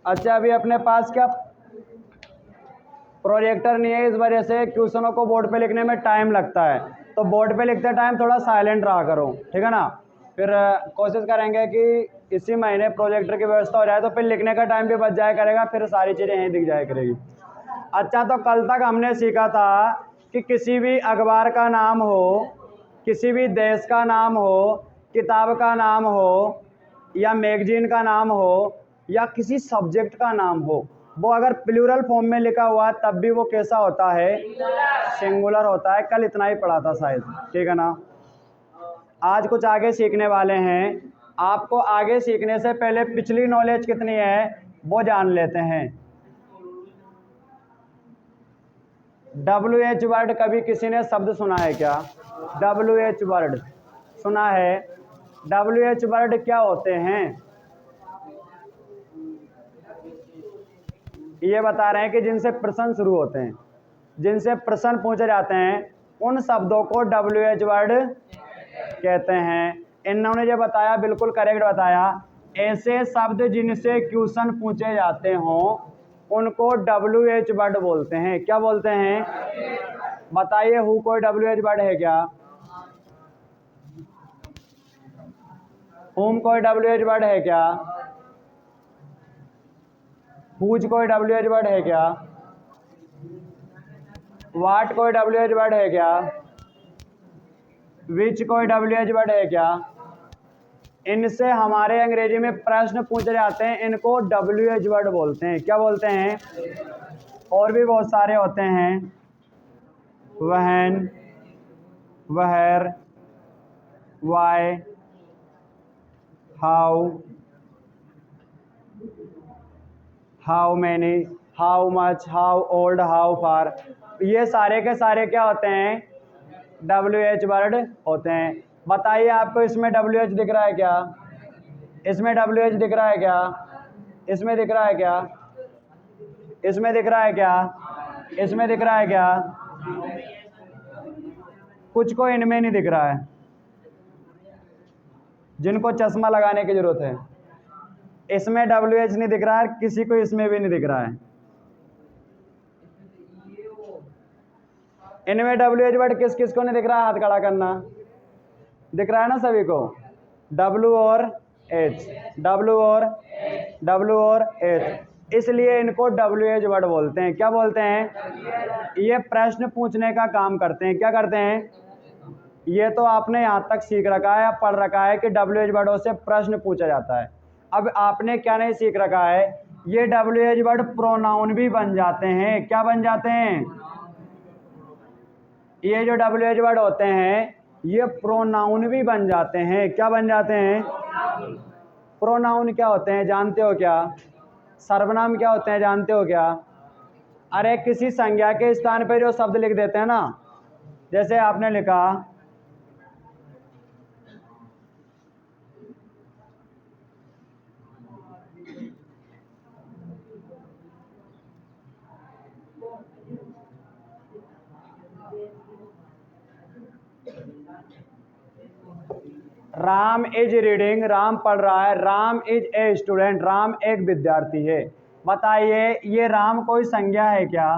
अच्छा, अभी अपने पास क्या प्रोजेक्टर नहीं है, इस वजह से क्वेश्चनों को बोर्ड पे लिखने में टाइम लगता है। तो बोर्ड पे लिखते टाइम थोड़ा साइलेंट रहा करो, ठीक है ना। फिर कोशिश करेंगे कि इसी महीने प्रोजेक्टर की व्यवस्था हो जाए, तो फिर लिखने का टाइम भी बच जाया करेगा, फिर सारी चीज़ें यहीं दिख जाया करेगी। अच्छा, तो कल तक हमने सीखा था कि किसी भी अखबार का नाम हो, किसी भी देश का नाम हो, किताब का नाम हो, या मैगजीन का नाम हो, या किसी सब्जेक्ट का नाम हो, वो अगर प्लूरल फॉर्म में लिखा हुआ है तब भी वो कैसा होता है? सिंगुलर होता है। कल इतना ही पढ़ा था शायद, ठीक है ना। आज कुछ आगे सीखने वाले हैं। आपको आगे सीखने से पहले पिछली नॉलेज कितनी है वो जान लेते हैं। WH वर्ड कभी किसी ने शब्द सुना है क्या? WH वर्ड सुना है? WH वर्ड क्या होते हैं? ये बता रहे हैं कि जिनसे प्रश्न शुरू होते हैं, जिनसे प्रश्न पूछे जाते हैं, उन शब्दों को WH वर्ड कहते हैं। इन्होंने जो बताया बिल्कुल करेक्ट बताया। ऐसे शब्द जिनसे क्वेश्चन पूछे जाते हों उनको WH वर्ड बोलते हैं। क्या बोलते हैं? बताइए, हु कोई WH वर्ड है क्या? हुम कोई WH वर्ड है क्या? हुज कोई WH वर्ड है क्या? वाट कोई WH वर्ड है क्या? विच कोई WH वर्ड है क्या? इनसे हमारे अंग्रेजी में प्रश्न पूछे जाते हैं, इनको WH वर्ड बोलते हैं। क्या बोलते हैं? और भी बहुत सारे होते हैं, when, where, why, how, how many, how much, how old, how far. ये सारे के सारे क्या होते हैं? WH वर्ड होते हैं। बताइए, आपको इसमें WH दिख रहा है क्या? इसमें WH दिख रहा है क्या? इसमें दिख रहा है क्या? इसमें दिख रहा है क्या? इसमें दिख रहा है क्या? कुछ को इनमें नहीं दिख रहा है, जिनको चश्मा लगाने की जरूरत है। इसमें WH नहीं दिख रहा है, किसी को इसमें भी नहीं दिख रहा है। इनमें WH वर्ड किस किस को नहीं दिख रहा है? हाथ खड़ा करना। दिख रहा है ना सभी को? W और H, W और H, इसलिए इनको WH वर्ड बोलते हैं। क्या बोलते हैं? ये प्रश्न पूछने का काम करते हैं। क्या करते हैं? ये तो आपने यहाँ तक सीख रखा है, पढ़ रखा है कि WH वर्डों से प्रश्न पूछा जाता है। अब आपने क्या नहीं सीख रखा है? ये WH वर्ड प्रोनाउन भी बन जाते हैं। क्या बन जाते हैं? ये जो WH वर्ड होते हैं ये प्रोनाउन भी बन जाते हैं। क्या बन जाते हैं? प्रोनाउन क्या होते हैं जानते हो क्या? सर्वनाम क्या होते हैं जानते हो क्या? अरे, किसी संज्ञा के स्थान पे जो शब्द लिख देते हैं ना, जैसे आपने लिखा राम इज रीडिंग, राम पढ़ रहा है। Ram is a student, Ram एक विद्यार्थी है। बताइए, ये राम कोई संज्ञा है क्या?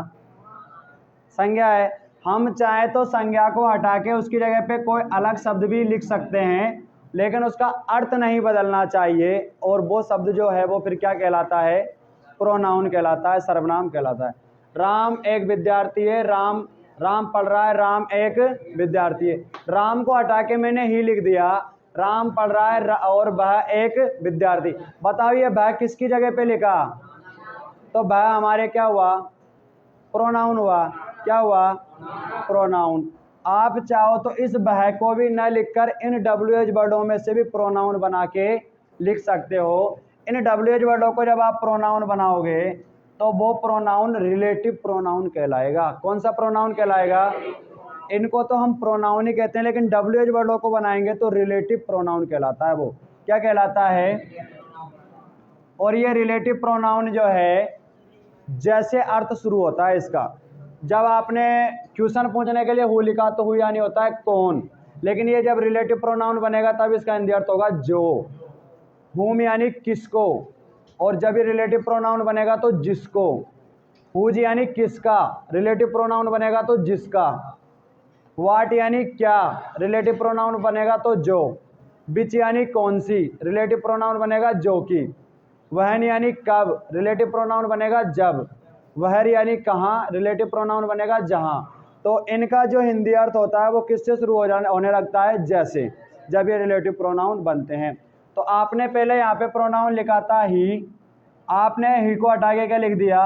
संज्ञा है। हम चाहे तो संज्ञा को हटा के उसकी जगह पे कोई अलग शब्द भी लिख सकते हैं, लेकिन उसका अर्थ नहीं बदलना चाहिए। और वो शब्द जो है वो फिर क्या कहलाता है? प्रोनाउन कहलाता है, सर्वनाम कहलाता है। राम एक विद्यार्थी है, राम पढ़ रहा है, राम एक विद्यार्थी है। राम को हटा के मैंने ही लिख दिया, राम पढ़ रहा है और वह एक विद्यार्थी। बताओ, ये वह किसकी जगह पे लिखा? तो वह हमारे क्या हुआ? प्रोनाउन हुआ। क्या हुआ? प्रोनाउन। आप चाहो तो इस वह को भी न लिखकर इन WH वर्डों में से भी प्रोनाउन बना के लिख सकते हो। इन WH वर्डों को जब आप प्रोनाउन बनाओगे तो वो प्रोनाउन रिलेटिव प्रोनाउन कहलाएगा। कौन सा प्रोनाउन कहलाएगा? इनको तो हम प्रोनाउन ही कहते हैं, लेकिन WH वर्डों को बनाएंगे तो रिलेटिव प्रोनाउन कहलाता है। वो क्या कहलाता है? और ये रिलेटिव प्रोनाउन जो है, जैसे अर्थ शुरू होता है इसका, जब आपने क्वेश्चन पूछने के लिए हु लिखा तो हु यानी होता है कौन, लेकिन ये जब रिलेटिव प्रोनाउन बनेगा तब इसका हिंदी अर्थ होगा जो। हुम यानी किसको, और जब ये रिलेटिव प्रोनाउन बनेगा तो जिसको, हुज यानी किसका, रिलेटिव प्रोनाउन बनेगा तो जिसका, व्हाट यानी क्या, रिलेटिव प्रोनाउन बनेगा तो जो, विच यानी कौन सी, रिलेटिव प्रोनाउन बनेगा जो की, वहन यानी कब, रिलेटिव प्रोनाउन बनेगा जब, वहर यानी कहाँ, रिलेटिव प्रोनाउन बनेगा जहाँ। तो इनका जो हिंदी अर्थ होता है वो किससे शुरू होने लगता है, जैसे, जब ये रिलेटिव प्रोनाउन बनते हैं। तो आपने पहले यहाँ पे प्रोनाउन लिखा था ही, आपने ही को हटा के क्या लिख दिया,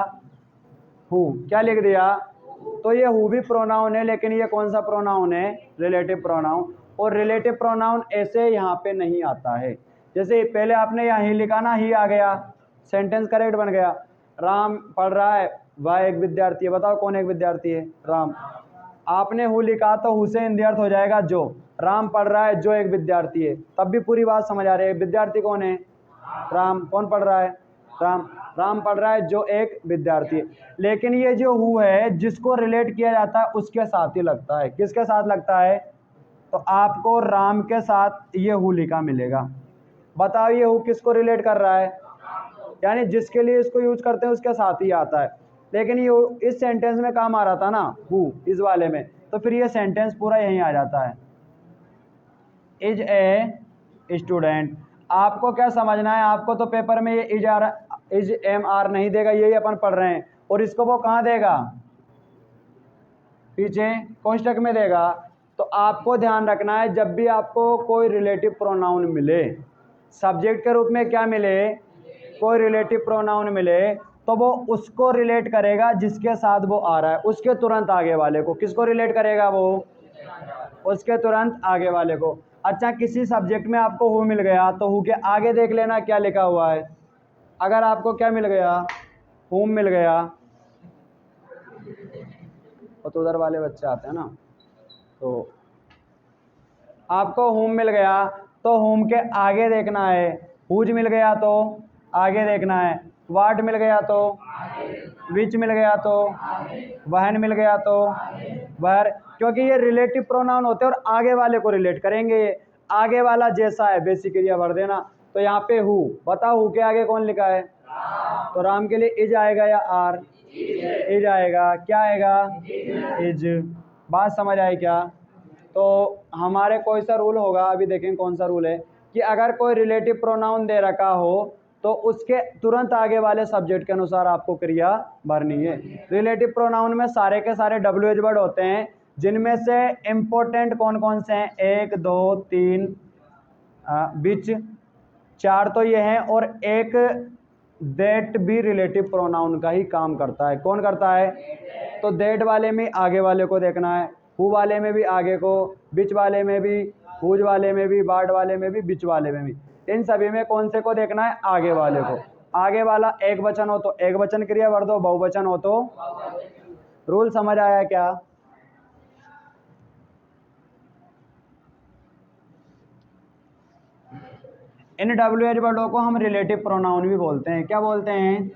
हु, क्या लिख दिया, तो ये हु भी प्रोनाउन है, लेकिन ये कौन सा प्रोनाउन है, रिलेटिव प्रोनाउन। और रिलेटिव प्रोनाउन ऐसे यहाँ पे नहीं आता है, जैसे पहले आपने यहाँ ही लिखा ना, ही आ गया, सेंटेंस करेक्ट बन गया। राम पढ़ रहा है, वह एक विद्यार्थी है, बताओ कौन एक विद्यार्थी है, राम। आपने हु लिखा तो हु से हिंदी अर्थ हो जाएगा जो, राम पढ़ रहा है जो एक विद्यार्थी है, तब भी पूरी बात समझ आ रही है। विद्यार्थी कौन है, राम, कौन पढ़ रहा है, राम, राम पढ़ रहा है जो एक विद्यार्थी है। लेकिन ये जो हु है जिसको रिलेट किया जाता है उसके साथ ही लगता है, किसके साथ लगता है, तो आपको राम के साथ ये हु लिखा मिलेगा। बताओ ये हु किसको रिलेट कर रहा है, यानी जिसके लिए इसको यूज करते हैं उसके साथ ही आता है। लेकिन ये इस सेंटेंस में काम आ रहा था ना हु, इस वाले में, तो फिर ये सेंटेंस पूरा यहीं आ जाता है। इज ए स्टूडेंट, आपको क्या समझना है, आपको तो पेपर में ये इज एम आर नहीं देगा, यही अपन पढ़ रहे हैं, और इसको वो कहाँ देगा, पीछे कोष्टक में देगा। तो आपको ध्यान रखना है जब भी आपको कोई रिलेटिव प्रोनाउन मिले, सब्जेक्ट के रूप में क्या मिले, कोई रिलेटिव प्रोनाउन मिले, तो वो उसको रिलेट करेगा जिसके साथ वो आ रहा है, उसके तुरंत आगे वाले को। किसको रिलेट करेगा वो, उसके तुरंत आगे वाले को। अच्छा, किसी सब्जेक्ट में आपको हु मिल गया तो हु के आगे देख लेना क्या लिखा हुआ है। अगर आपको क्या मिल गया, होम मिल गया, और तो उधर वाले बच्चे आते हैं ना, तो आपको होम मिल गया तो होम के आगे देखना है, हुज मिल गया तो आगे देखना है, वाट मिल गया तो, विच मिल गया तो, वहन मिल गया तो, वहर, क्योंकि ये रिलेटिव प्रोनाउन होते हैं और आगे वाले को रिलेट करेंगे। आगे वाला जैसा है बेसिक क्रिया भर देना। तो यहाँ पे हु, बताओ हु के आगे कौन लिखा है, तो राम के लिए इज आएगा या आर, इज आएगा, क्या आएगा, इज। बात समझ आई क्या। तो हमारे कोई सा रूल होगा, अभी देखें कौन सा रूल है, कि अगर कोई रिलेटिव प्रोनाउन दे रखा हो तो उसके तुरंत आगे वाले सब्जेक्ट के अनुसार आपको क्रिया भरनी है। रिलेटिव प्रोनाउन में सारे के सारे WH वर्ड होते हैं, जिनमें से इम्पोर्टेंट कौन कौन से हैं, 1 2 3 बीच 4 तो ये हैं, और एक दैट भी रिलेटिव प्रोनाउन का ही काम करता है। कौन करता है, तो दैट वाले में आगे वाले को देखना है, हु वाले में भी आगे को, बीच वाले में भी, हुज वाले में भी, बाट वाले में भी, बीच वाले में भी। इन सभी में कौन से को देखना है, आगे वाले को। आगे वाला एक वचन हो तो एक वचन क्रिया भर दो, बहुवचन हो तो। रूल समझ आया क्या। इन WH वर्डों को हम रिलेटिव प्रोनाउन भी बोलते हैं। क्या बोलते हैं,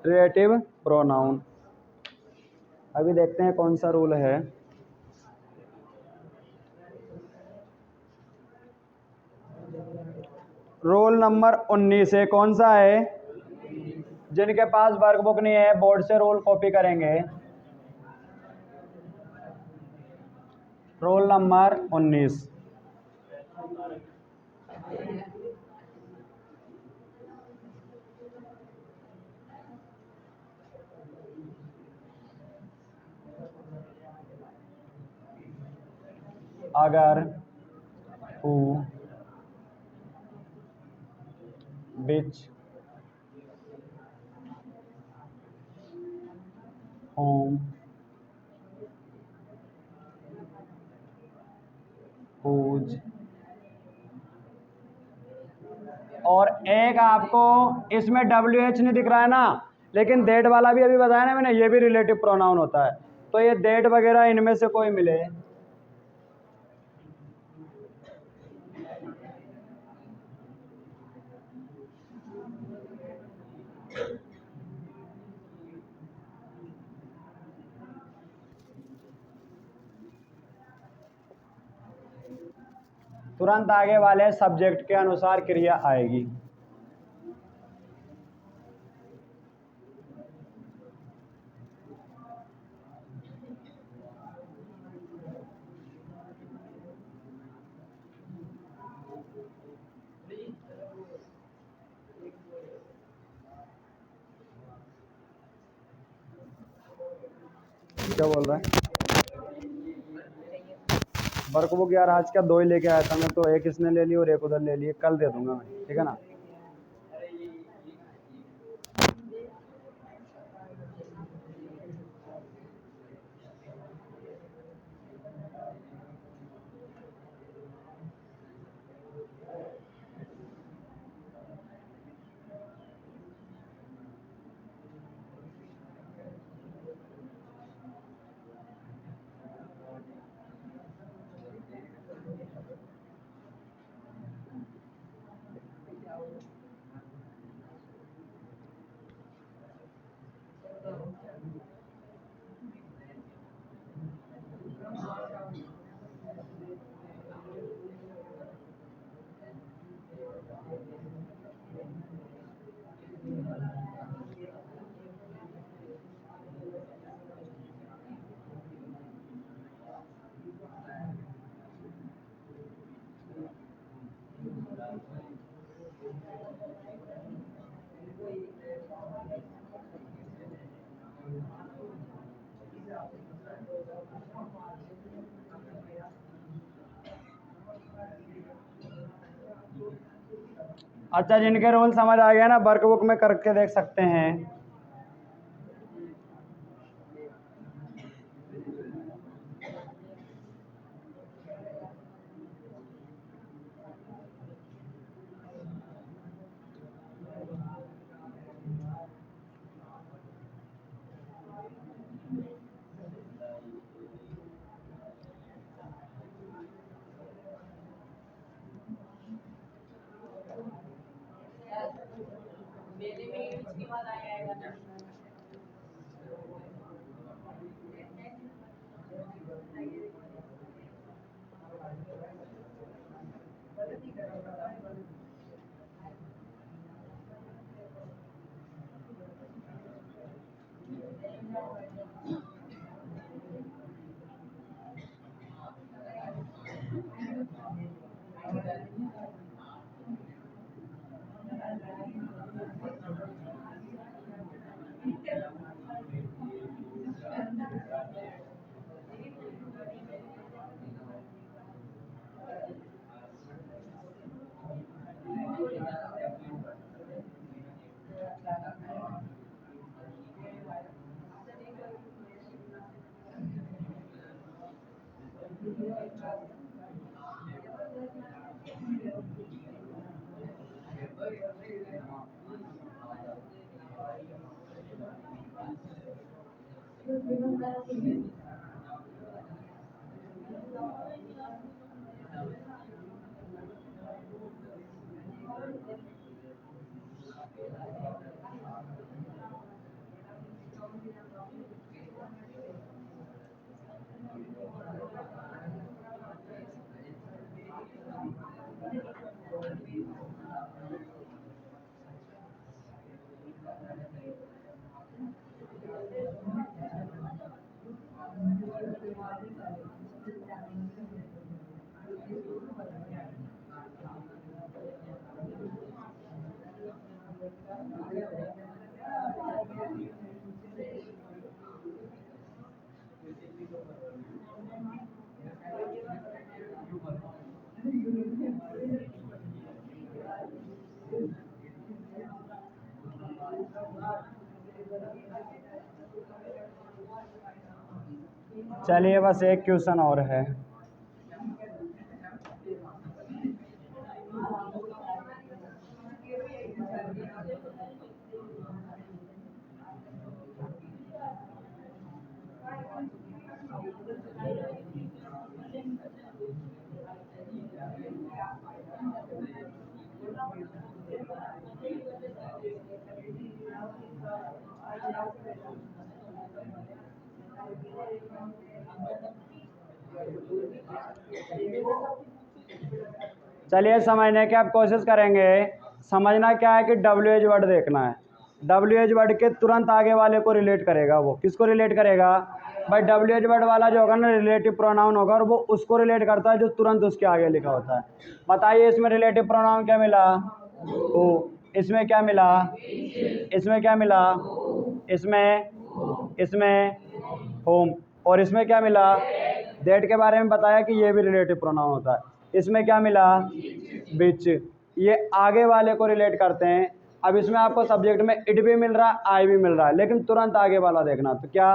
रिलेटिव प्रोनाउन। अभी देखते हैं कौन सा रूल है। रोल नंबर 19 है, कौन सा है, जिनके पास वर्कबुक नहीं है बोर्ड से रोल कॉपी करेंगे। Roll number 19। अगर हु, बिच, होम, हुज, और एक आपको इसमें WH नहीं दिख रहा है ना, लेकिन दैट वाला भी अभी बताया ना मैंने, ये भी रिलेटिव प्रोनाउन होता है। तो ये दैट वगैरह इनमें से कोई मिले, तुरंत आगे वाले सब्जेक्ट के अनुसार क्रिया आएगी। क्या बोल रहा है? वर्कबुक यार आज क्या 2 ही लेके आया था मैं, तो एक इसने ले ली और एक उधर ले ली, कल दे दूंगा मैं, ठीक है ना। अच्छा, जिनके रूल समझ आ गया ना, वर्कबुक में करके देख सकते हैं। चलिए, बस एक क्वेश्चन और है। चलिए, समझने की आप कोशिश करेंगे। समझना क्या है कि डब्ल्यू एच वर्ड देखना है। डब्ल्यू एच वर्ड के तुरंत आगे वाले को रिलेट करेगा। वो किसको रिलेट करेगा भाई? डब्ल्यू एच वर्ड वाला जो होगा ना, रिलेटिव प्रोनाउन होगा, और वो उसको रिलेट करता है जो तुरंत उसके आगे लिखा होता है। बताइए, इसमें रिलेटिव प्रोनाउन क्या मिला? हो। इसमें क्या मिला? इसमें क्या मिला? इसमें होम। और इसमें क्या मिला, दैट के बारे में बताया कि ये भी रिलेटिव प्रोनाउन होता है। इसमें क्या मिला, विच, ये आगे वाले को रिलेट करते हैं। अब इसमें आपको सब्जेक्ट में इट भी मिल रहा है, आई भी मिल रहा है, लेकिन तुरंत आगे वाला देखना, तो क्या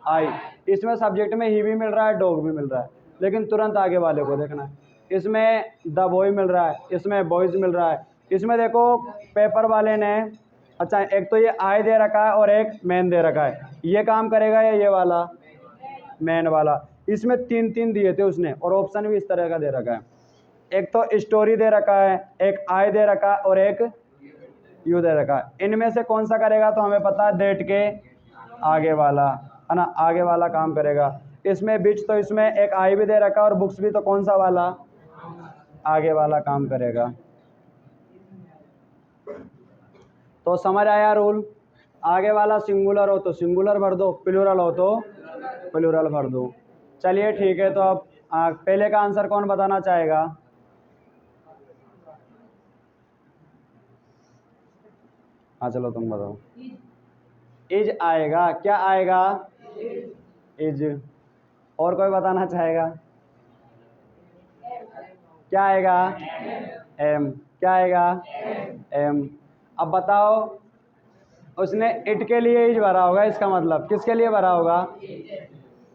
आई। इसमें सब्जेक्ट में ही भी मिल रहा है, डॉग भी मिल रहा है, लेकिन तुरंत आगे वाले को देखना है। इसमें द बॉय मिल रहा है, इसमें बॉयज़ मिल रहा है। इसमें देखो पेपर वाले ने, अच्छा एक तो ये आई दे रखा है और एक मैन दे रखा है, ये काम करेगा या ये वाला मैन वाला। इसमें 3 दिए थे उसने, और ऑप्शन भी इस तरह का दे रखा है। एक तो स्टोरी दे रखा है, एक आई दे रखा है और एक यू दे रखा है। इनमें से कौन सा करेगा, तो हमें पता है दैट के आगे वाला, है ना, आगे वाला काम करेगा। इसमें बिच, तो इसमें एक आई भी दे रखा है और बुक्स भी, तो कौन सा वाला, आगे वाला काम करेगा। तो समझ आया रूल, आगे वाला सिंगुलर हो तो सिंगुलर भर दो, प्लूरल हो तो प्लूरल भर दो। चलिए ठीक है, तो अब पहले का आंसर कौन बताना चाहेगा। हाँ चलो तुम बताओ। इज आएगा, क्या आएगा, इज। और कोई बताना चाहेगा, क्या आएगा, एम, क्या आएगा, एम। अब बताओ, उसने इट के लिए इज भरा होगा, इसका मतलब किसके लिए भरा होगा।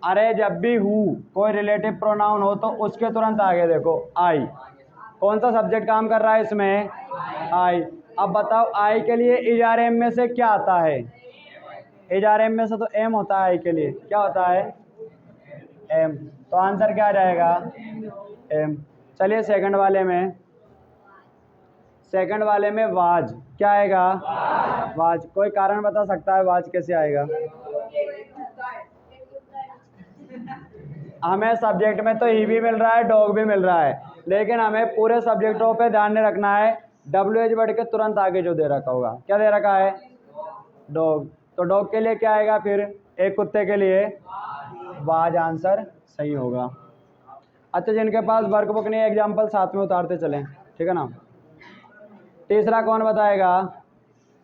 अरे जब भी हु कोई रिलेटिव प्रोनाउन हो तो उसके तुरंत आगे देखो आई। कौन सा सब्जेक्ट काम कर रहा है इसमें, आई। अब बताओ आई के लिए इज आर एम में से क्या आता है, इज आर एम में से तो एम होता है, आई के लिए क्या होता है, एम। तो आंसर क्या आ जाएगा, एम। चलिए सेकंड वाले में, सेकंड वाले में वाज, क्या आएगा, वाज। कोई कारण बता सकता है वाज कैसे आएगा। हमें सब्जेक्ट में तो ही भी मिल रहा है, डॉग भी मिल रहा है, लेकिन हमें पूरे सब्जेक्टों पे ध्यान नहीं रखना है। डब्ल्यू एच वर्ड के तुरंत आगे जो दे रखा होगा, क्या दे रखा है, डॉग। तो डॉग के लिए क्या आएगा फिर, एक कुत्ते के लिए वाज, आंसर सही होगा। अच्छा जिनके पास वर्कबुक नहीं, एग्जाम्पल साथ में उतारते चलें, ठीक है ना। तीसरा कौन बताएगा,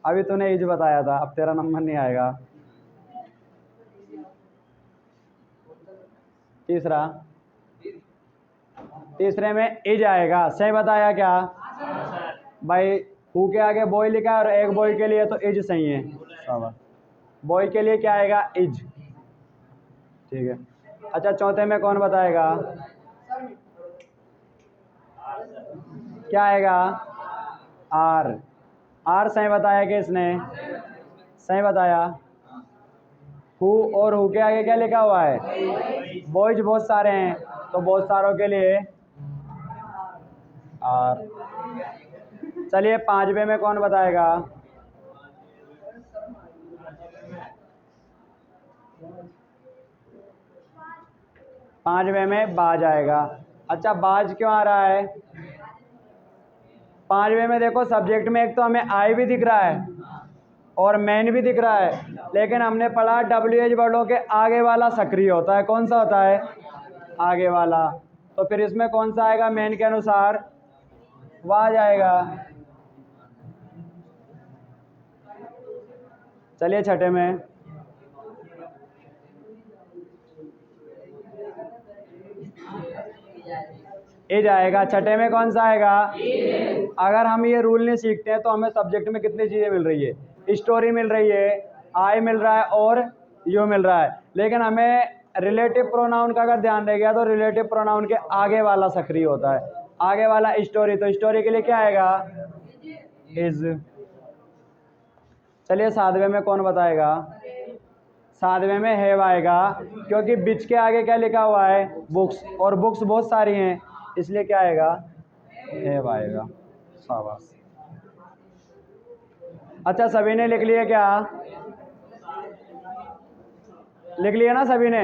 अभी तूने इज बताया था, अब तेरा नंबर नहीं आएगा। तीसरा, तीसरे में इज आएगा, सही बताया क्या भाई। हु के आगे बॉय लिखा है और एक बॉय के लिए तो इज सही है, शाबाश। बॉय के लिए क्या आएगा, इज, ठीक है। अच्छा चौथे में कौन बताएगा, क्या आएगा, आर, आर सही बताया कि इसने, सही बताया। हु और हु के आगे क्या लिखा हुआ है, बॉयज बहुत सारे हैं, तो बहुत सारों के लिए आर। चलिए पांचवे में कौन बताएगा, पांचवे में बाज आएगा। अच्छा बाज क्यों आ रहा है, पांचवे में देखो सब्जेक्ट में एक तो हमें आई भी दिख रहा है और मैन भी दिख रहा है, लेकिन हमने पढ़ा डब्ल्यू एच वर्डों के आगे वाला सक्रिय होता है। कौन सा होता है, आगे वाला। तो फिर इसमें कौन सा आएगा, मैन के अनुसार वाज आएगा। चलिए छठे में, इज आएगा। छठे में कौन सा आएगा, अगर हम ये रूल नहीं सीखते हैं तो हमें सब्जेक्ट में कितनी चीज़ें मिल रही है, स्टोरी मिल रही है, आई मिल रहा है और यू मिल रहा है, लेकिन हमें रिलेटिव प्रोनाउन का अगर ध्यान रह गया तो रिलेटिव प्रोनाउन के आगे वाला सक्रिय होता है, आगे वाला स्टोरी, तो स्टोरी के लिए क्या आएगा, इज। चलिए सातवें में कौन बताएगा, सातवें में हैव आएगा, क्योंकि बिच के आगे क्या लिखा हुआ है, बुक्स, और बुक्स बहुत सारी हैं, इसलिए क्या आएगा, हैव आएगा, शाबाश। अच्छा सभी ने लिख लिया क्या, लिख लिया ना सभी ने,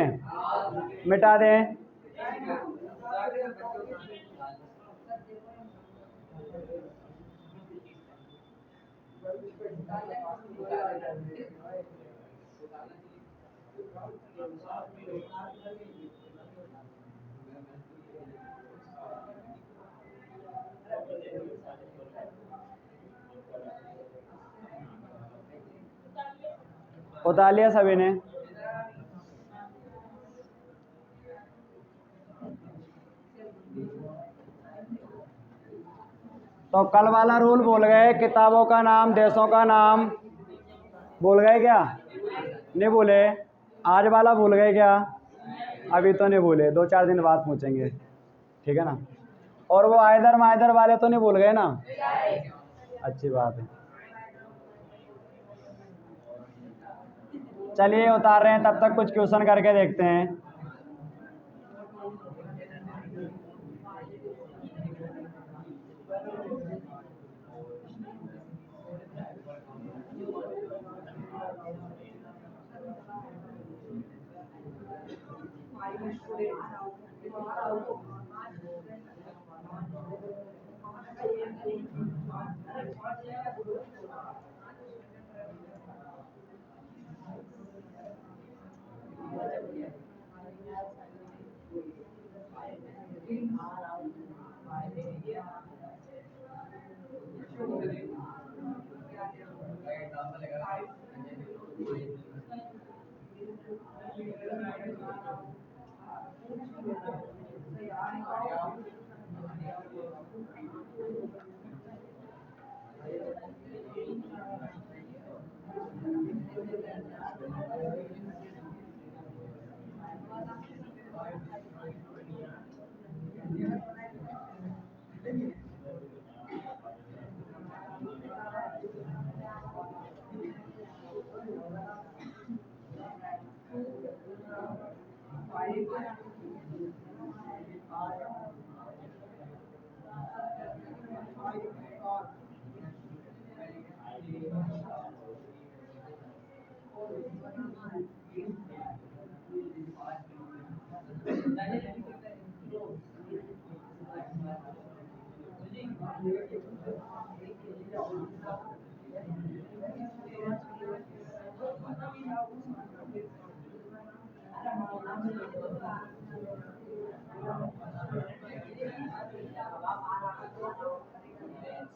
मिटा दें। उतार लिया सभी ने। तो कल वाला रूल भूल गए, किताबों का नाम, देशों का नाम भूल गए क्या? नहीं भूले। आज वाला भूल गए क्या? अभी तो नहीं भूले, 2-4 दिन बाद पूछेंगे, ठीक है ना। और वो आइदर माइदर वाले तो नहीं भूल गए ना? अच्छी बात है। चलिए उतार रहे हैं, तब तक कुछ क्वेश्चन करके देखते हैं।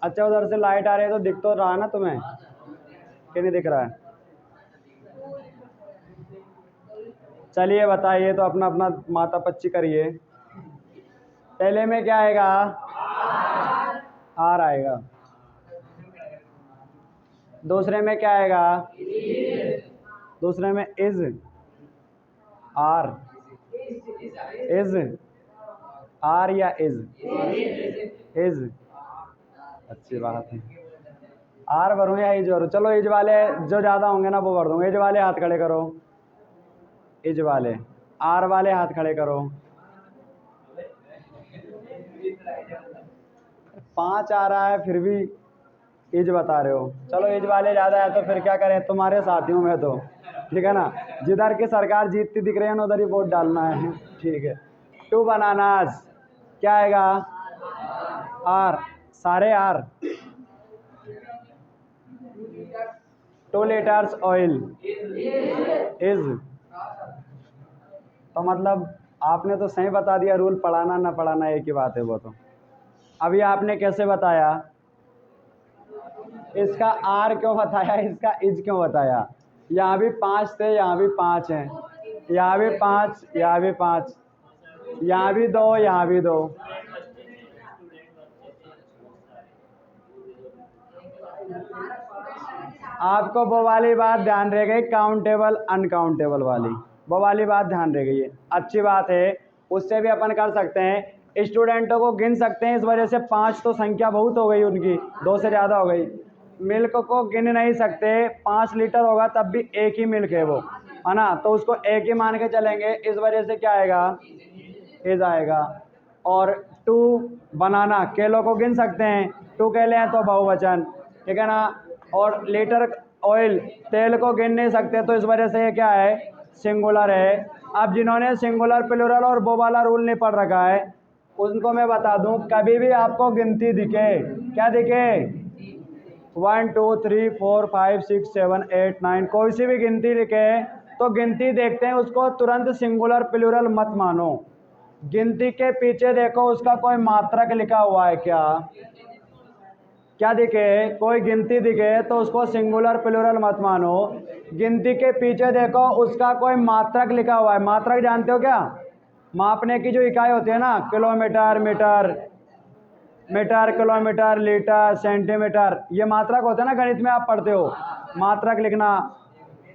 अच्छा, उधर से लाइट आ रही है तो दिख तो रहा ना तुम्हें कि नहीं दिख रहा है? चलिए बताइए, तो अपना अपना माथा पच्ची करिए। पहले में क्या आएगा? आर आएगा। दूसरे में क्या आएगा? दूसरे में इज, आर, इज, आर या इज? इज। अच्छी बात है। आर भरूँ या इज भरूँ? चलो इज वाले जो ज़्यादा होंगे ना वो भर दूँगा। इज वाले हाथ खड़े करो, इज वाले। आर वाले हाथ खड़े करो। 5 आ रहा है फिर भी इज बता रहे हो। चलो इज वाले ज़्यादा है तो फिर क्या करें, तुम्हारे साथी हूँ मैं तो, ठीक है ना। जिधर की सरकार जीतती दिख रही है ना उधर ही वोट डालना है, ठीक है। 2 बनानाज क्या आएगा? आर, सारे आर। 2 litres oil, is. तो मतलब आपने तो सही बता दिया, रूल पढ़ाना ना पढ़ाना एक ही बात है वो तो। अभी आपने कैसे बताया? इसका आर क्यों बताया, इसका इज क्यों बताया? यहाँ भी 5 थे, यहाँ भी 5 हैं, यहाँ भी 5, यहाँ भी 5, यहाँ भी 2, यहाँ भी 2। आपको वो वाली बात ध्यान रह गई, काउंटेबल अनकाउंटेबल वाली, वो वाली बात ध्यान रह गई है। अच्छी बात है, उससे भी अपन कर सकते हैं, स्टूडेंटों को गिन सकते हैं। इस वजह से 5 तो संख्या बहुत हो गई उनकी, 2 से ज़्यादा हो गई। मिल्क को गिन नहीं सकते, 5 लीटर होगा तब भी एक ही मिल्क है वो, है ना, तो उसको एक ही मान के चलेंगे। इस वजह से क्या आएगा? इज आएगा। और 2 बनाना, केलों को गिन सकते हैं, 2 केले हैं तो बहुवचन, ठीक है ना। और लीटर ऑयल, तेल को गिन नहीं सकते, तो इस वजह से ये क्या है? सिंगुलर है। अब जिन्होंने सिंगुलर प्लूरल और वो वाला रूल नहीं पढ़ रखा है उनको मैं बता दूं, कभी भी आपको गिनती दिखे, क्या दिखे? 1 2 3 4 5 6 7 8 9, कोई सी भी गिनती लिखे तो गिनती देखते हैं उसको तुरंत सिंगुलर प्लूरल मत मानो। गिनती के पीछे देखो उसका कोई मात्रक लिखा हुआ है क्या? क्या दिखे? कोई गिनती दिखे तो उसको सिंगुलर प्लूरल मत मानो। गिनती के पीछे देखो उसका कोई मात्रक लिखा हुआ है। मात्रक जानते हो क्या? मापने की जो इकाई होती है ना, kilometre, metre, metre, kilometre, litre, centimetre, ये मात्रक होते हैं ना, गणित में आप पढ़ते हो मात्रक लिखना,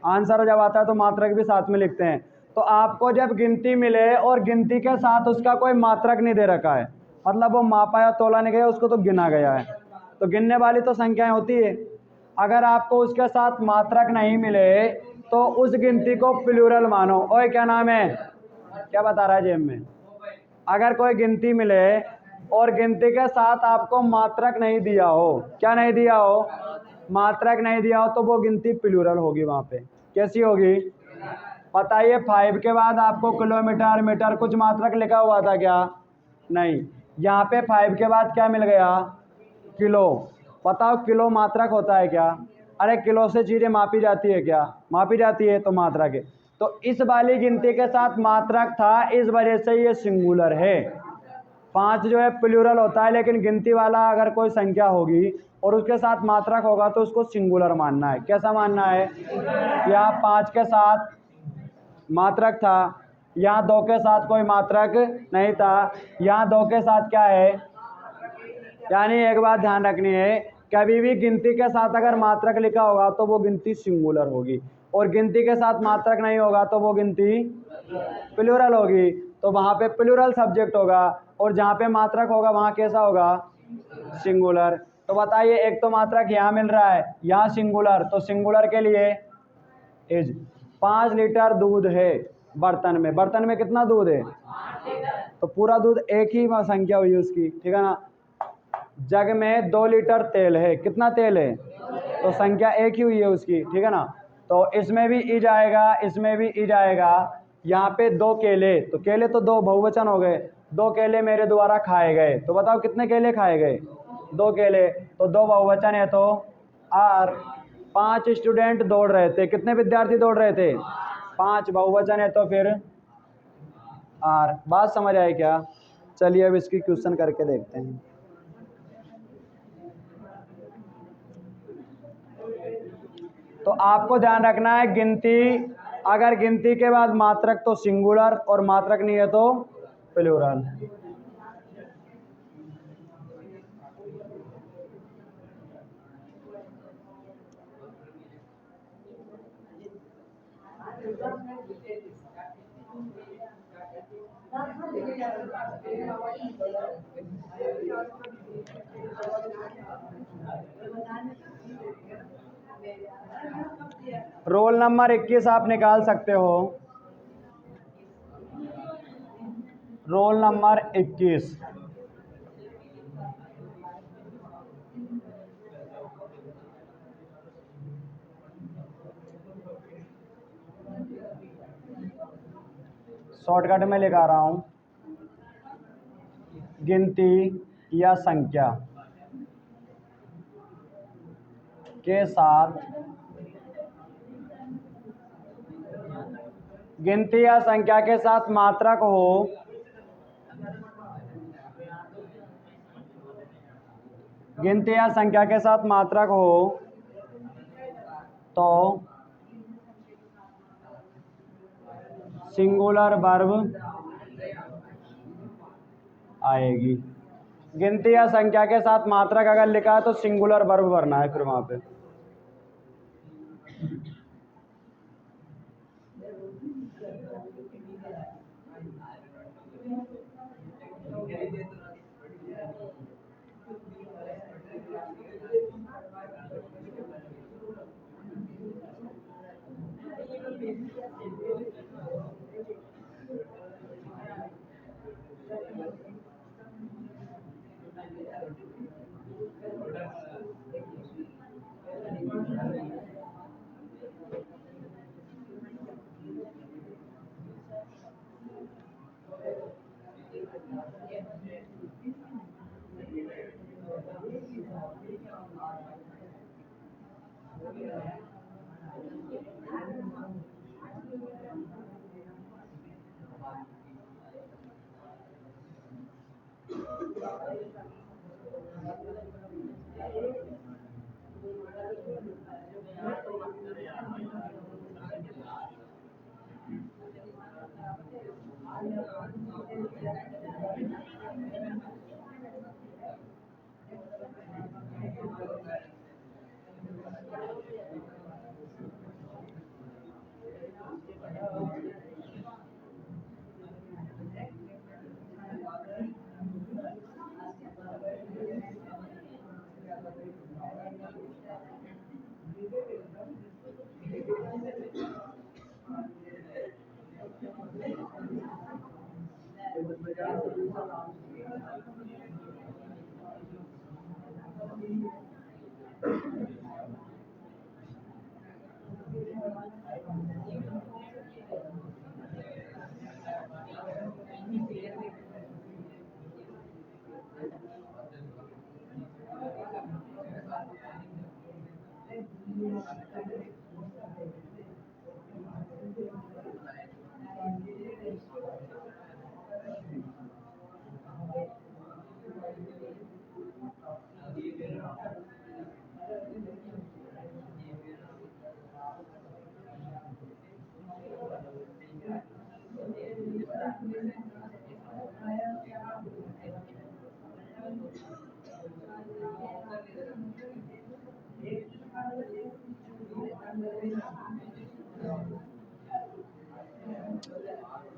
आंसर जब आता है तो मात्रक भी साथ में लिखते हैं। तो आपको जब गिनती मिले और गिनती के साथ उसका कोई मात्रक नहीं दे रखा है, मतलब वो मापा या तोला नहीं गया, उसको तो गिना गया है, तो गिनने वाली तो संख्याएं होती है। अगर आपको उसके साथ मात्रक नहीं मिले तो उस गिनती को प्लूरल मानो। ओए क्या नाम है, क्या बता रहा है जेब में? अगर कोई गिनती मिले और गिनती के साथ आपको मात्रक नहीं दिया हो, क्या नहीं दिया हो, मात्रक नहीं दिया हो, तो वो गिनती प्लूरल होगी। वहां पे कैसी होगी बताइए? 5 के बाद आपको किलोमीटर, मीटर कुछ मात्रक लिखा हुआ था क्या? नहीं। यहाँ पे 5 के बाद क्या मिल गया? किलो। बताओ किलो मात्रक होता है क्या? अरे किलो से चीजें मापी जाती है क्या? मापी जाती है, तो मात्रक है। तो इस वाली गिनती के साथ मात्रक था, इस वजह से ये सिंगुलर है। 5 जो है प्लूरल होता है, लेकिन गिनती वाला अगर कोई संख्या होगी और उसके साथ मात्रक होगा तो उसको सिंगुलर मानना है। कैसा मानना है? यहाँ 5 के साथ मात्रक था, यहाँ 2 के साथ कोई मात्रक नहीं था, यहाँ 2 के साथ क्या है? यानी एक बात ध्यान रखनी है, कभी भी गिनती के साथ अगर मात्रक लिखा होगा तो वो गिनती सिंगुलर होगी, और गिनती के साथ मात्रक नहीं होगा तो वो गिनती प्लूरल होगी। तो वहां पे प्लूरल सब्जेक्ट होगा, और जहां पे मात्रक होगा वहां कैसा होगा? सिंगुलर। तो बताइए, एक तो मात्रक यहाँ मिल रहा है, यहाँ सिंगुलर, तो सिंगुलर के लिए इज 5 लीटर दूध है बर्तन में। बर्तन में कितना दूध है? तो पूरा दूध एक ही संख्या हुई उसकी, ठीक है ना। जग में 2 लीटर तेल है, कितना तेल है? तो संख्या एक ही हुई है उसकी, ठीक है ना। तो इसमें भी ई जाएगा, इसमें भी ई जाएगा। यहाँ पे 2 केले, तो केले तो 2 बहुवचन हो गए, 2 केले मेरे द्वारा खाए गए। तो बताओ कितने केले खाए गए? 2 केले, तो 2 बहुवचन है तो आर। 5 स्टूडेंट दौड़ रहे थे, कितने विद्यार्थी दौड़ रहे थे? 5, बहुवचन है तो फिर आर। बात समझ आई क्या? चलिए अब इसकी क्वेश्चन करके देखते हैं। तो आपको ध्यान रखना है, गिनती, अगर गिनती के बाद मात्रक तो सिंगुलर, और मात्रक नहीं है तो प्लूरल। रोल नंबर 21 आप निकाल सकते हो। Roll number 21। शॉर्टकट में लिखा रहा हूं, गिनती या संख्या के साथ, गिनती या संख्या के साथ मात्रक हो, गिनती या संख्या के साथ मात्रक हो तो सिंगुलर वर्ब आएगी। गिनती या संख्या के साथ मात्रक अगर लिखा है तो सिंगुलर वर्ब भरना है फिर वहां पे।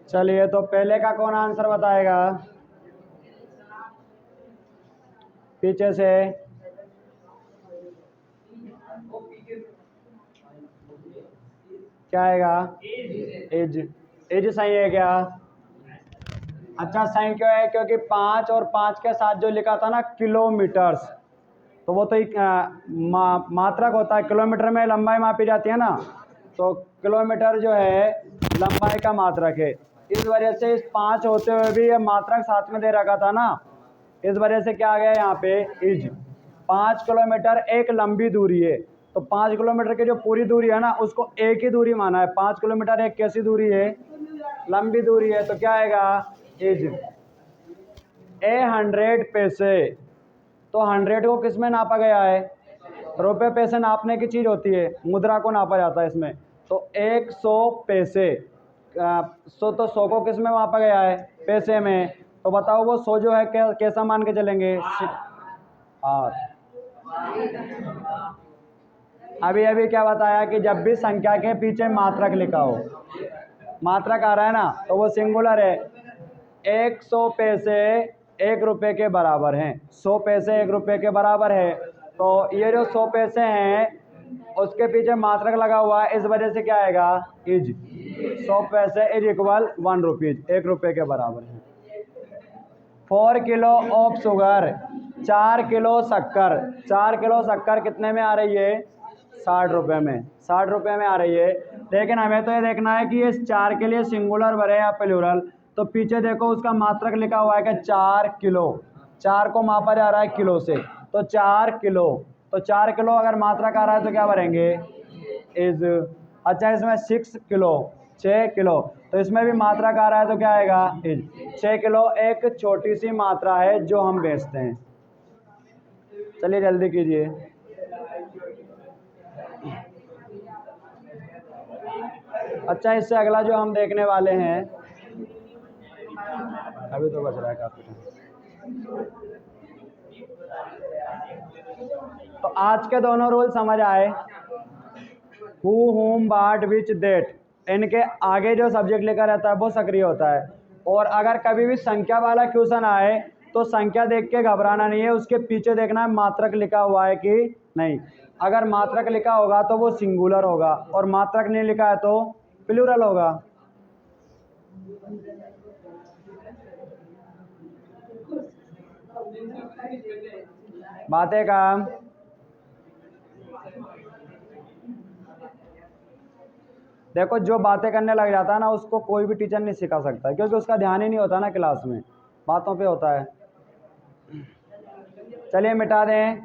चलिए, तो पहले का कौन आंसर बताएगा? पीछे से क्या आएगा? एज। एज सही है क्या? अच्छा, सही क्यों है? क्योंकि 5 और 5 के साथ जो लिखा था ना किलोमीटर्स, तो वो तो एक मात्रक होता है। किलोमीटर में लंबाई मापी जाती है ना, तो किलोमीटर जो है लंबाई का मात्रक है। इस वजह से इस 5 होते हुए भी ये मात्रक साथ में दे रखा था ना, इस वजह से क्या आ गया यहाँ पे? इज। 5 किलोमीटर एक लंबी दूरी है, तो 5 किलोमीटर की जो पूरी दूरी है ना, उसको एक ही दूरी माना है। 5 किलोमीटर एक कैसी दूरी है? लंबी दूरी है, तो क्या आएगा? इज। 100 पैसे, तो 100 को किस में नापा गया है? रुपए पैसे नापने की चीज़ होती है, मुद्रा को नापा जाता है इसमें। तो 100 पैसे, 100 को किस में मापा गया है? पैसे में। तो बताओ वो 100 जो है कैसा मान के चलेंगे? आठ। अभी अभी क्या बताया कि जब भी संख्या के पीछे मात्रक लिखा हो, मात्रक आ रहा है ना, तो वो सिंगुलर है। 100 पैसे 1 रुपये के बराबर हैं। 100 पैसे 1 रुपये के बराबर है, तो ये जो 100 पैसे हैं उसके पीछे मात्रक लगा हुआ है, इस वजह से क्या आएगा? इज। 100 पैसे इज इक्वल 1 रुपीज, 1 रुपये के बराबर है। 4 किलो ऑफ शुगर, 4 किलो शक्कर। 4 किलो शक्कर कितने में आ रही है? 60 रुपये में। 60 रुपये में आ रही है। लेकिन हमें तो ये देखना है कि ये 4 के लिए सिंगुलर भरे या प्लूरल। तो पीछे देखो उसका मात्रक लिखा हुआ है कि 4 किलो। 4 को मापा जा रहा है किलो से, तो 4 किलो। तो 4 किलो अगर मात्रक आ रहा है तो क्या भरेंगे? इज। अच्छा, इसमें 6 किलो, 6 किलो, तो इसमें भी मात्रक आ रहा है तो क्या आएगा? इज। 6 किलो एक छोटी सी मात्रा है जो हम बेचते हैं। चलिए जल्दी कीजिए। अच्छा, इससे अगला जो हम देखने वाले हैं, अभी तो बच रहा है काफी टाइम। तो आज के दोनों रूल समझ आए? हु, हुम, वाट, विच, दैट, इनके आगे जो सब्जेक्ट लिखा रहता है वो सक्रिय होता है। और अगर कभी भी संख्या वाला क्वेश्चन आए तो संख्या देख के घबराना नहीं है, उसके पीछे देखना है मात्रक लिखा हुआ है कि नहीं। अगर मात्रक लिखा होगा तो वो सिंगुलर होगा, और मात्रक नहीं लिखा है तो प्लूरल होगा। बातें काम। देखो, जो बातें करने लग जाता है ना उसको कोई भी टीचर नहीं सिखा सकता है, क्योंकि उसका ध्यान ही नहीं होता ना क्लास में, बातों पे होता है। चलिए मिटा दें।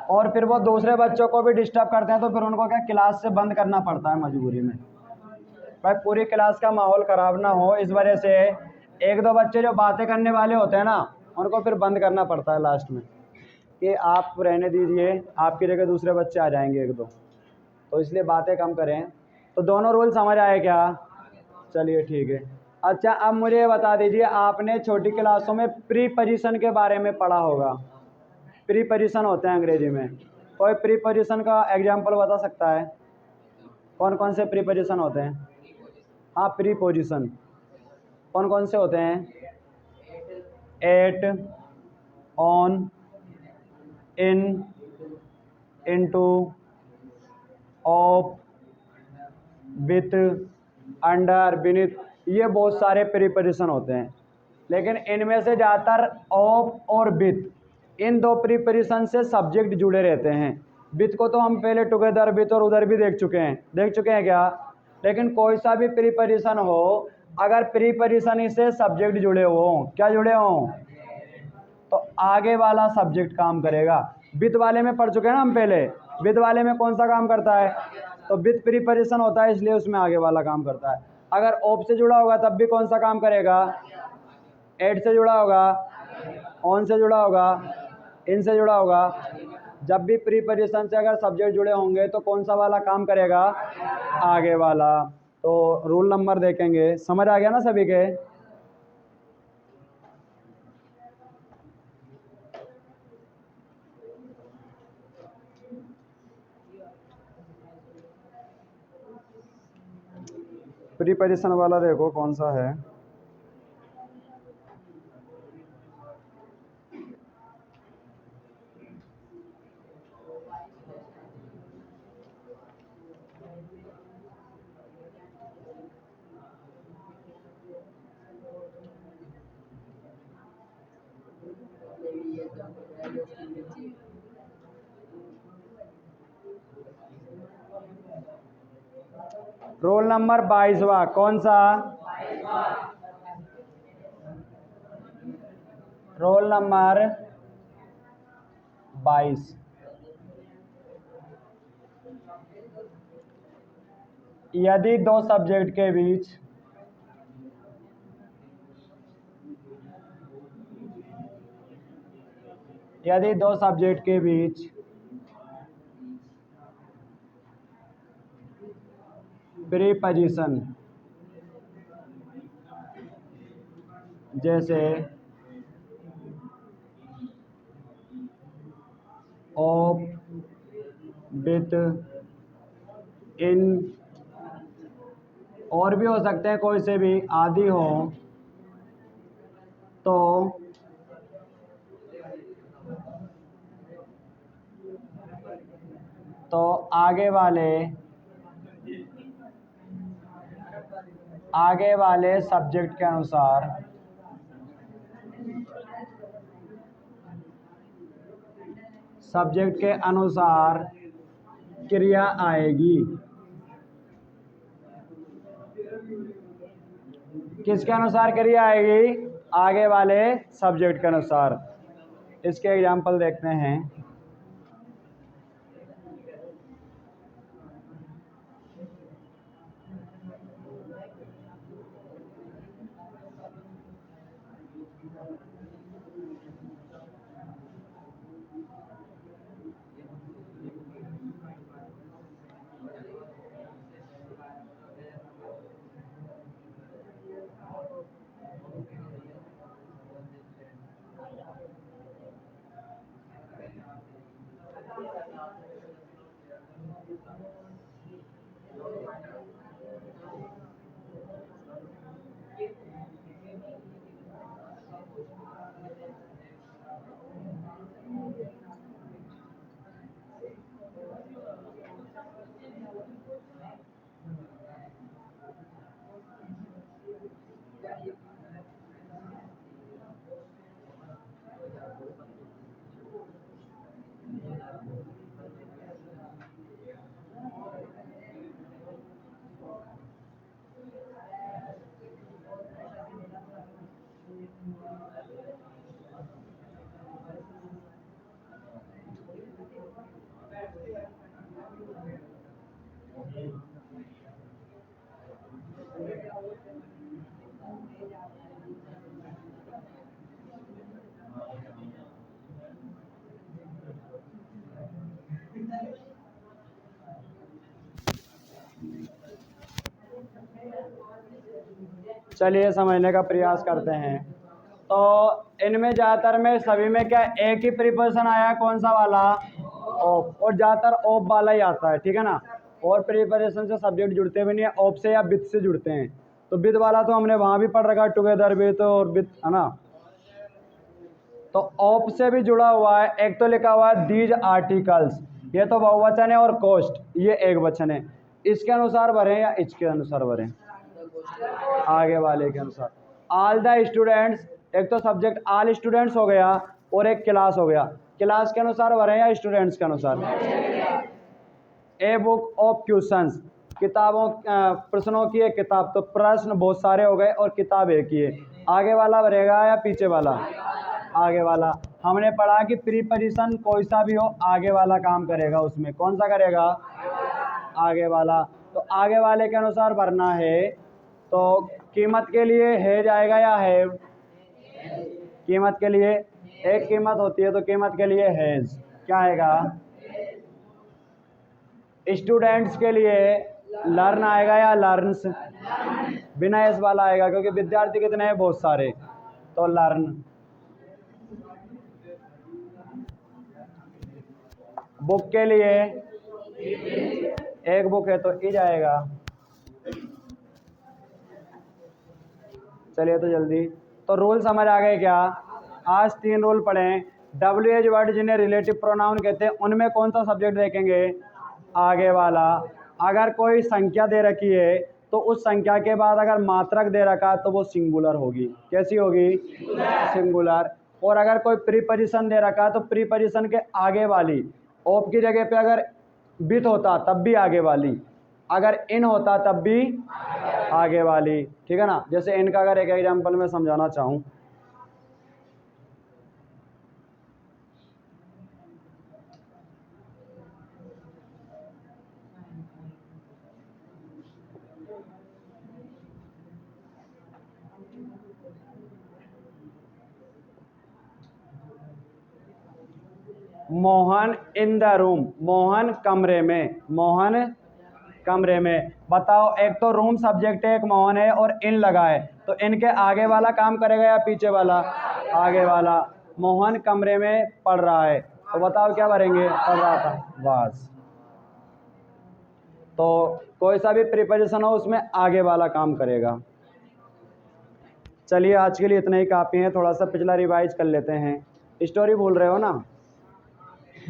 और फिर वो दूसरे बच्चों को भी डिस्टर्ब करते हैं, तो फिर उनको क्या क्लास से बंद करना पड़ता है मजबूरी में। भाई पूरी क्लास का माहौल ख़राब ना हो, इस वजह से एक दो बच्चे जो बातें करने वाले होते हैं ना, उनको फिर बंद करना पड़ता है लास्ट में कि आप रहने दीजिए, आपकी जगह दूसरे बच्चे आ जाएंगे एक दो, तो इसलिए बातें कम करें। तो दोनों रूल समझ आए क्या? चलिए ठीक है। अच्छा, अब मुझे ये बता दीजिए, आपने छोटी क्लासों में प्रीपोजिशन के बारे में पढ़ा होगा। प्रीपोजिशन होते हैं अंग्रेजी में। कोई प्रीपोजिशन का एग्जाम्पल बता सकता है? कौन कौन से प्रीपोजिशन होते हैं? हाँ, प्रीपोजिशन कौन कौन से होते हैं? At, on, in, into, of, with, under, beneath, ये बहुत सारे प्रीपोजिशन होते हैं, लेकिन इनमें से ज़्यादातर ऑफ और विथ, इन दो प्रीपोजिशन से सब्जेक्ट जुड़े रहते हैं। विथ को तो हम पहले टुगेदर विथ और उधर भी देख चुके हैं क्या। लेकिन कोई सा भी प्रीपोजिशन हो, अगर प्रीपोजिशन से सब्जेक्ट जुड़े हों, क्या जुड़े हों, तो आगे वाला सब्जेक्ट काम करेगा। विथ वाले में पढ़ चुके हैं ना हम पहले, विथ वाले में कौन सा काम करता है, तो विथ प्रीपोजिशन होता है, इसलिए उसमें आगे वाला काम करता है। अगर ऑफ से जुड़ा होगा तब भी कौन सा काम करेगा, एट से जुड़ा होगा, ऑन से जुड़ा होगा, इन से जुड़ा होगा। जब भी प्रीपोजिशन से अगर सब्जेक्ट जुड़े होंगे तो कौन सा वाला काम करेगा, आगे वाला। तो रूल नंबर देखेंगे, समझ आ गया ना सभी के। प्रीपोजिशन वाला देखो कौन सा है। रोल नंबर 22वां कौन सा, रोल नंबर 22। यदि दो सब्जेक्ट के बीच प्रीपोजिशन जैसे ऑफ, विथ, इन, और भी हो सकते हैं कोई से भी, आदि हो, तो आगे वाले सब्जेक्ट के अनुसार क्रिया आएगी। किसके अनुसार क्रिया आएगी, आगे वाले सब्जेक्ट के अनुसार। इसके एग्जाम्पल देखते हैं। चलिए समझने का प्रयास करते हैं। तो इनमें ज़्यादातर में सभी में क्या एक ही प्रीपोजिशन आया है, कौन सा वाला, ऑफ, और ज़्यादातर ऑफ वाला ही आता है, ठीक है ना। और प्रीपोजिशन से सब्जेक्ट जुड़ते भी नहीं है, ऑफ से या विथ से जुड़ते हैं। तो विथ वाला तो हमने वहाँ भी पढ़ रखा, टुगेदर विथ और विथ, है ना। तो ऑफ से भी जुड़ा हुआ है, एक तो लिखा हुआ है दीज आर्टिकल्स, ये तो बहुवचन है, और कॉस्ट ये एक वचन है। इसके अनुसार भरें या इसके अनुसार भरें, आगे वाले के अनुसार। ऑल द स्टूडेंट्स, एक तो सब्जेक्ट ऑल स्टूडेंट्स हो गया और एक क्लास हो गया। क्लास के अनुसार भरे या स्टूडेंट्स के अनुसार? ए बुक ऑफ क्वेश्चंस, किताबों प्रश्नों की एक किताब, तो प्रश्न बहुत सारे हो गए और किताब एक ही है। आगे वाला भरेगा या पीछे वाला? आगे वाला। हमने पढ़ा कि प्रीपोजिशन कोई सा भी हो आगे वाला काम करेगा, उसमें कौन सा करेगा? आगे वाला। तो आगे वाले के अनुसार भरना है। तो कीमत के लिए है जाएगा या है? कीमत के लिए एक कीमत होती है, तो कीमत के लिए हैज क्या आएगा? स्टूडेंट्स के लिए लर्न आएगा या लर्न्स? बिना एस वाला आएगा, क्योंकि विद्यार्थी कितने हैं? बहुत सारे, तो लर्न। बुक के लिए एक बुक है तो इज आएगा। चलिए तो जल्दी, तो रूल समझ आ गए क्या? आज 3 रूल पढ़े। WH वर्ड जिन्हें रिलेटिव प्रोनाउन कहते हैं, उनमें कौन सा सब्जेक्ट देखेंगे? आगे वाला। अगर कोई संख्या दे रखी है तो उस संख्या के बाद अगर मात्रक दे रखा है तो वो सिंगुलर होगी। कैसी होगी? सिंगुलर। और अगर कोई प्रीपोजिशन दे रखा है तो प्रीपोजिशन के आगे वाली, ऑफ की जगह पे अगर विथ होता तब भी आगे वाली, अगर इन होता तब भी आगे वाली। ठीक है ना? जैसे इनका अगर एक एग्जांपल मैं समझाना चाहूँ, Mohan in the room, Mohan कमरे में, मोहन कमरे में। बताओ, एक तो रूम सब्जेक्ट है, एक मोहन है और इन लगा है, तो इनके आगे वाला काम करेगा या पीछे वाला? आगे वाला। मोहन कमरे में पढ़ रहा है, तो बताओ क्या भरेंगे? पढ़ रहा था, बस। तो कोई सा भी प्रीपोजिशन हो उसमें आगे वाला काम करेगा। चलिए आज के लिए इतना ही काफ़ी है, थोड़ा सा पिछला रिवाइज कर लेते हैं। स्टोरी भूल रहे हो ना,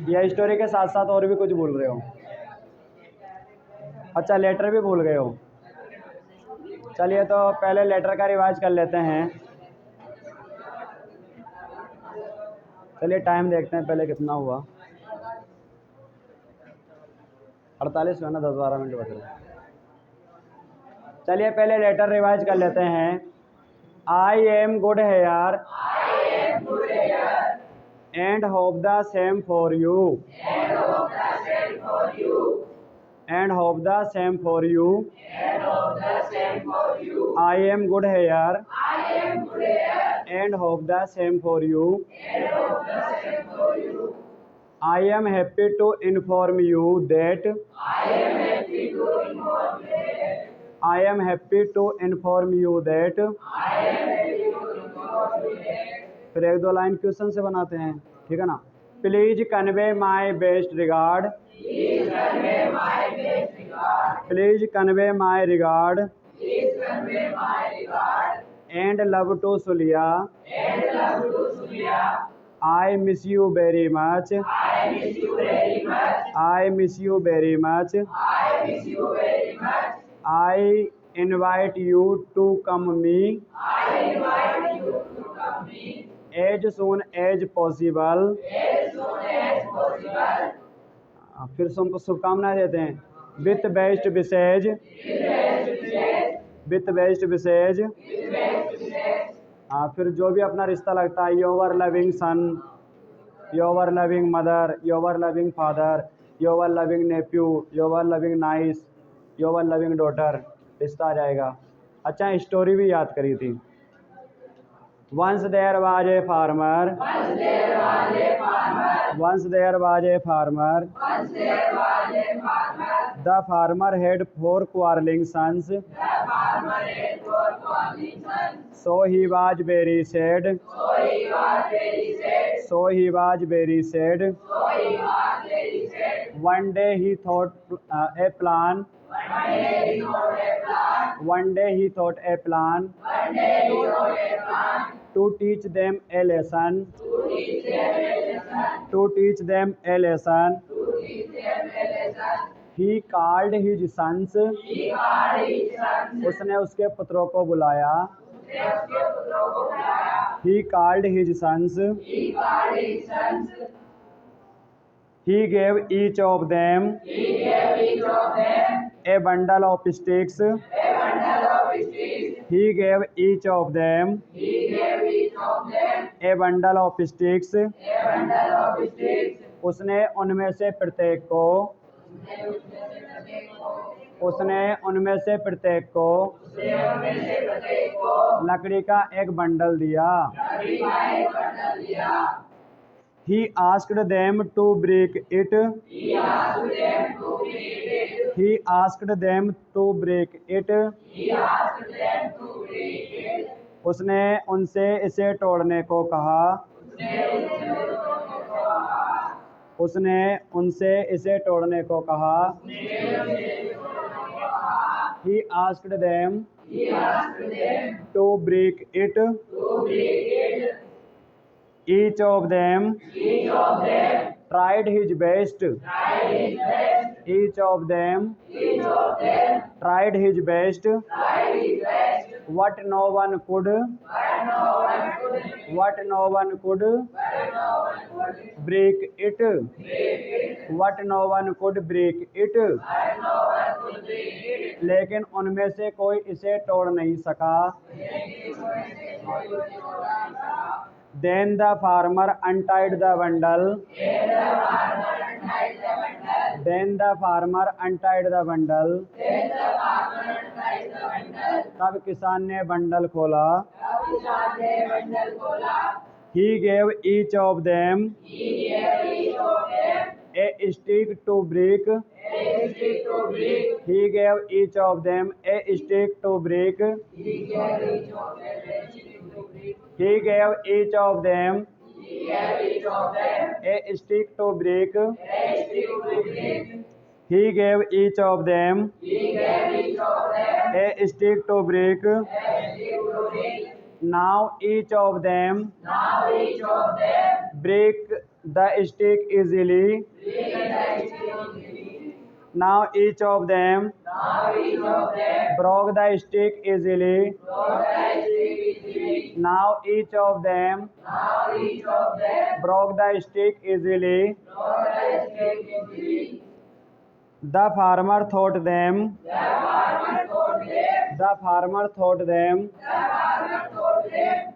या स्टोरी के साथ साथ और भी कुछ भूल रहे हो? अच्छा, लेटर भी भूल गए हो। चलिए तो पहले लेटर का रिवाइज कर लेते हैं। चलिए टाइम देखते हैं पहले कितना हुआ। 48 हुआ ना, 10-12 मिनट बच रहे। चलिए पहले लेटर रिवाइज कर लेते हैं। I am good here and hope the same for you, and hope the same for you. I am good here and hope the same for you. I am happy to inform you that I am happy to inform you that फिर एक दो line question से बनाते हैं, ठीक है ना? Please convey my best regard, please convey my regard and love to सुलिया, I miss you very much, I miss you very much, I invite you to come me as soon as possible. फिर शुभकामनाएं देते हैं। With best wishes, with best wishes. फिर जो भी अपना रिश्ता लगता है, your loving son, your loving mother, your loving father, your loving nephew, your loving niece, your loving daughter, रिश्ता आ जाएगा। अच्छा, स्टोरी भी याद करी थी। Once there was a farmer, once there was a farmer, the farmer had 4 quarreling sons, so he was very sad, so he was very sad. One day he thought a plan, one day he thought a plan to teach them a lesson, to teach them a lesson. He called his sons, उसने उसके पुत्रों को बुलाया। He called his sons, he gave each of them a bundle of sticks, he gave each of them a bundle of sticks, उसने उनमें से प्रत्येक को लकड़ी का एक बंडल दिया। He asked them to break it. He asked them to break it. उसने उनसे इसे तोड़ने को कहा। उसने उनसे इसे तोड़ने को कहा। He asked them to break it. Each of them tried his best. Each of them tried his best. What no one could break it. What no one could break it. लेकिन उनमें से कोई इसे तोड़ नहीं सका। Then the farmer untied the bundle. Then the farmer untied the bundle. तब किसान ने बंडल खोला। He gave each of them a stick to break. He gave each of them a stick to break. He gave each of them a stick to break. He gave each of them a stick to break. Now each of them break the stick easily. Now each of them broke the stick easily. Now each of them broke the stick easily. The farmer thought them. The farmer thought them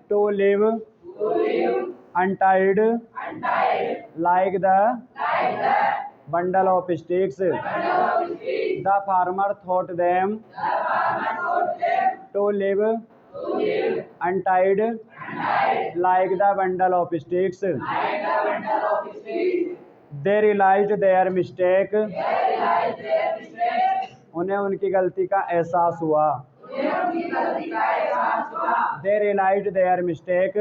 to live untied like the bundle of sticks. The farmer thought them to live untied like the bundle of sticks. They realized their mistake. उन्हें उनकी गलती का एहसास हुआ। They realized their mistake.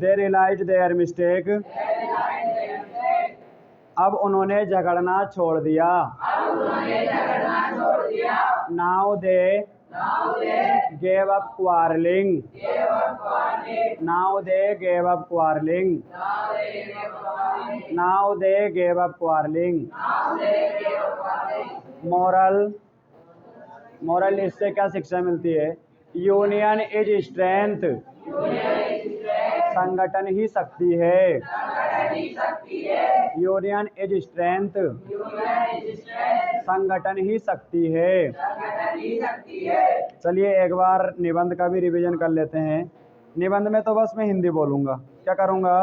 They realized their mistake. अब उन्होंने झगड़ना छोड़ दिया। Now they gave up quarreling. Now they gave up quarreling. Now they gave up quarreling. Moral इससे क्या शिक्षा मिलती है? Union is strength. संगठन ही शक्ति है। Union is strength. संगठन ही शक्ति है। चलिए एक बार निबंध का भी रिवीजन कर लेते हैं। निबंध में तो बस मैं हिंदी बोलूँगा। क्या करूँगा?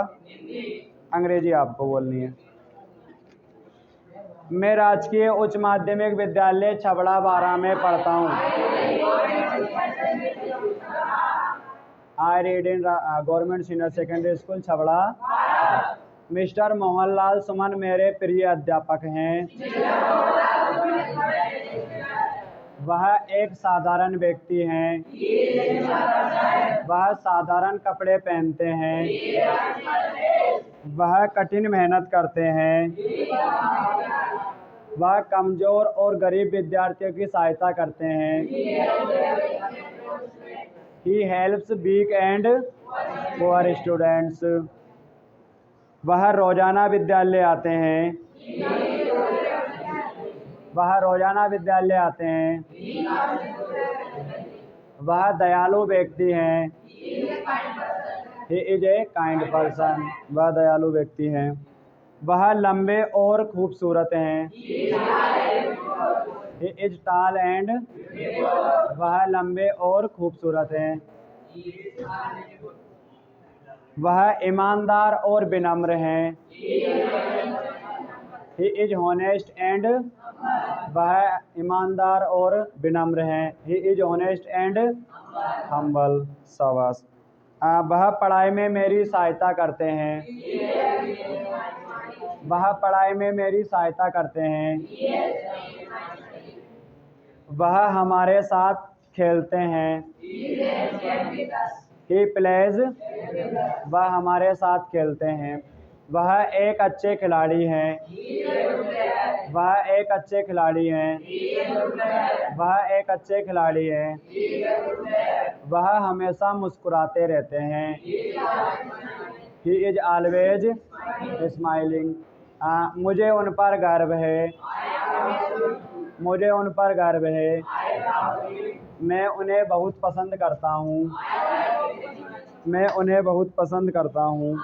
अंग्रेजी आपको बोलनी है। मैं राजकीय उच्च माध्यमिक विद्यालय छबड़ा 12 में पढ़ता हूँ। I read in government senior secondary school Chhabra. Mister Mohanlal Suman मेरे प्रिय अध्यापक हैं। वह एक साधारण व्यक्ति हैं। वह साधारण कपड़े पहनते हैं। वह कठिन मेहनत करते हैं। वह कमजोर और गरीब विद्यार्थियों की सहायता करते हैं। He helps weak and poor students. वह रोजाना विद्यालय आते हैं। वह रोजाना विद्यालय आते हैं। वह दयालु व्यक्ति हैं। He is a kind person. वह दयालु व्यक्ति हैं। वह लंबे और खूबसूरत हैं। He is tall and. वह लंबे और खूबसूरत हैं। वह ईमानदार और विनम्र हैं। He is honest and. वह ईमानदार और विनम्र हैं। He is honest and humble. शाबाश। वह पढ़ाई में मेरी सहायता करते हैं। वह पढ़ाई में मेरी सहायता करते हैं। वह हमारे साथ खेलते हैं। He plays. वह हमारे साथ खेलते हैं। वह एक अच्छे खिलाड़ी हैं। वह एक अच्छे खिलाड़ी हैं। वह एक अच्छे खिलाड़ी हैं। वह हमेशा मुस्कुराते रहते हैं। He is always smiling. मुझे उन पर गर्व है। मुझे उन पर गर्व है। मैं उन्हें बहुत पसंद करता हूँ। मैं उन्हें बहुत पसंद करता हूँ।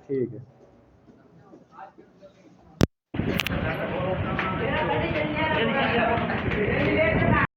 ठीक है।